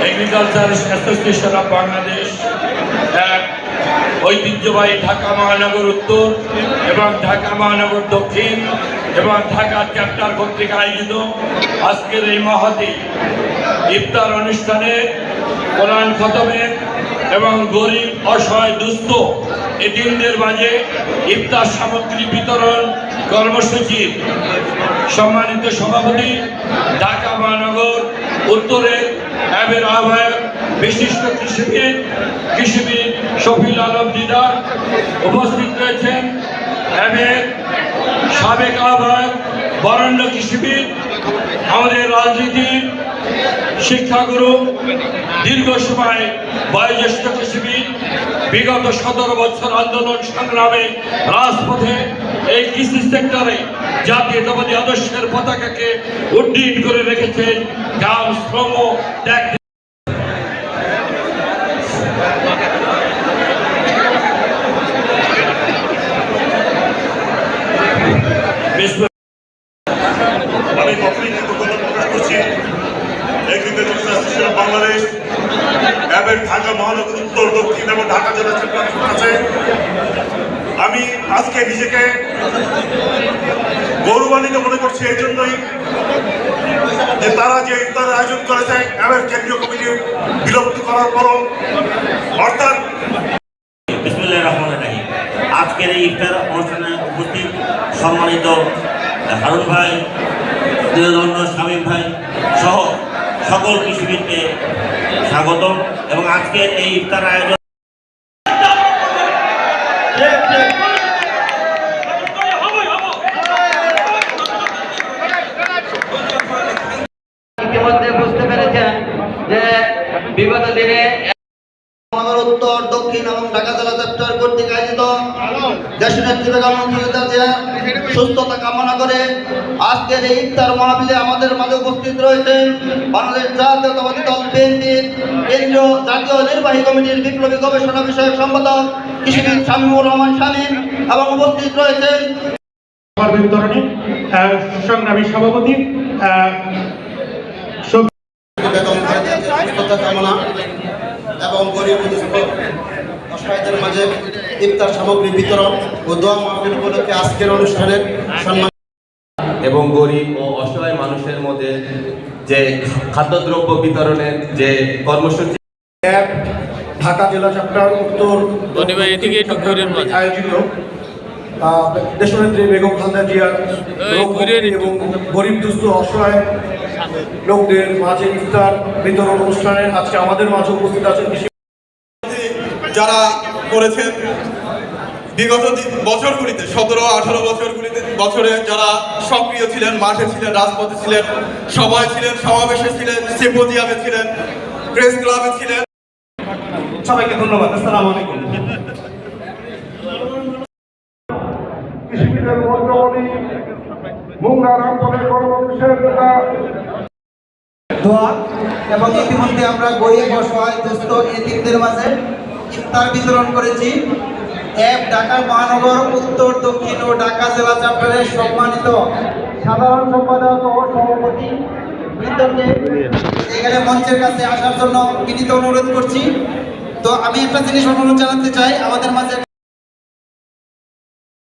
Agriculture association of Bangladesh, এক ঐতিহ্যবাহী ঢাকা মহানগর উত্তর এবং ঢাকা মহানগর দক্ষিণ এবং ঢাকা চ্যাপ্টার কর্তৃক আয়োজিত আজকের এই মহতী ইফতার অনুষ্ঠানে কোরআন খতমের এবং গরিব অসহায় দুস্থ এতিমদের মাঝে ইফতার সামগ্রী বিতরণ কর্মসূচির সম্মানিত সভাপতি ঢাকা মহানগর উত্তরের অ্যাবের আহ্বায়ক বিশিষ্ট কৃষিবিদ শফিল আলম দিদার উপস্থিত রয়েছেন। অ্যাবের সাবেক আহ্বায়ক বরেণ্য কৃষিবিদ, আমাদের রাজনীতির শিক্ষাগুরু, দীর্ঘ সময় বয়োজ্যেষ্ঠ কৃষিবিদ, বিগত 17 বছর আন্দোলন সংগ্রামে রাজপথে এই কৃষি সেক্টরে জাতীয়তাবাদী আদর্শের পতাকাকে উড্ডীন করে রেখেছেন। গ্রাম শ্রম ত্যাগ আমি কখনই কৃতজ্ঞতা প্রকাশ করছি এগ্রিকালচার অ্যাসোসিয়েশন অফ বাংলাদেশ এবং ঢাকা মহানগর উত্তর দক্ষিণ এবং ঢাকা জেলা চ্যাপ্টার আছে। আমি আজকে নিজেকে গৌরবান্বিত মনে করছি এই জন্যই যে তারা যে ইফতার আয়োজন করেছে এবং কেন্দ্রীয় কমিটি বিলুপ্ত করার পরও অর্থাৎ বিসমিল্লাহির রহমানির রহিম। আজকের এই ইফতার অনুষ্ঠানে উপস্থিত সম্মানিত হারুন ভাই, শামীম ভাই সহ সকল কৃষিবিদকে স্বাগত এবং আজকের এই ইফতার আয়োজন ইতিমধ্যে বুঝতে পেরেছেন যে বিগত দিনে উত্তর দক্ষিণ এবং ঢাকা জেলা চ্যাপ্টার কর্তৃক আয়োজিত দেশনেত্রী বেগম খালেদা জিয়ার সুস্থতা কামনা করে আজকের এই ইফতার মাহফিলে আমাদের মাঝে উপস্থিত রয়েছেন বাংলাদেশ জাতীয়তাবাদী দল বিএনপির কেন্দ্রীয় জাতীয় নির্বাহী কমিটির বিপ্লবী গবেষণা বিষয়ক সম্পাদক কৃষিবিদ শামীমুর রহমান শামীম এবং উপস্থিত রয়েছেন সংগ্রামী সভাপতি কামনা এবং গরিব অসহায়দের মাঝে ইফতার সামগ্রী বিতরণ ও দোয়া মাহফিল উপলক্ষে আজকের অনুষ্ঠানের সম্মান এবং গরিব ও অসহায় মানুষের মধ্যে যে খাদ্যদ্রব্য বিতরণের যে কর্মসূচি ঢাকা জেলা চ্যাপ্টার উত্তর আয়োজিত দেশনেত্রী বেগম খালেদা জিয়ার এবং গরিব দুস্থ অসহায় লোকদের মাঝে ইফতার বিতরণ অনুষ্ঠানে আজকে আমাদের মাঝে উপস্থিত আছেন যারা করেছেন বিগত বছরগুলিতে 17-18 বছরে যারা সক্রিয় ছিলেন, মাঠে ছিলেন, রাজপথে ছিলেন, সভায় ছিলেন, সমাবেশে ছিলেন, সিম্পোজিয়ামে ছিলেন, প্রেস ক্লাবে ছিলেন। সবাইকে ধন্যবাদ। আসসালামু আলাইকুম। কৃষিবিদের মধ্যমণি মুঙ্গা রামপলের কর্মবিষয়ের দোয়া এবং ইতিমধ্যে আমরা গরিব অসহায় দুস্থ এতিমদের মাঝে ইফতার বিতরণ করেছি। ঢাকা মহানগর উত্তর দক্ষিণ ও ঢাকা জেলা চ্যাপ্টারের সম্মানিত সাধারণ সম্পাদক ও সভাপতি বৃন্দকে এখানে মঞ্চের কাছে আসার জন্য বিনীত অনুরোধ করছি। তো আমি একটা জিনিস অনুরোধ জানাতে চাই, আমাদের মাঝে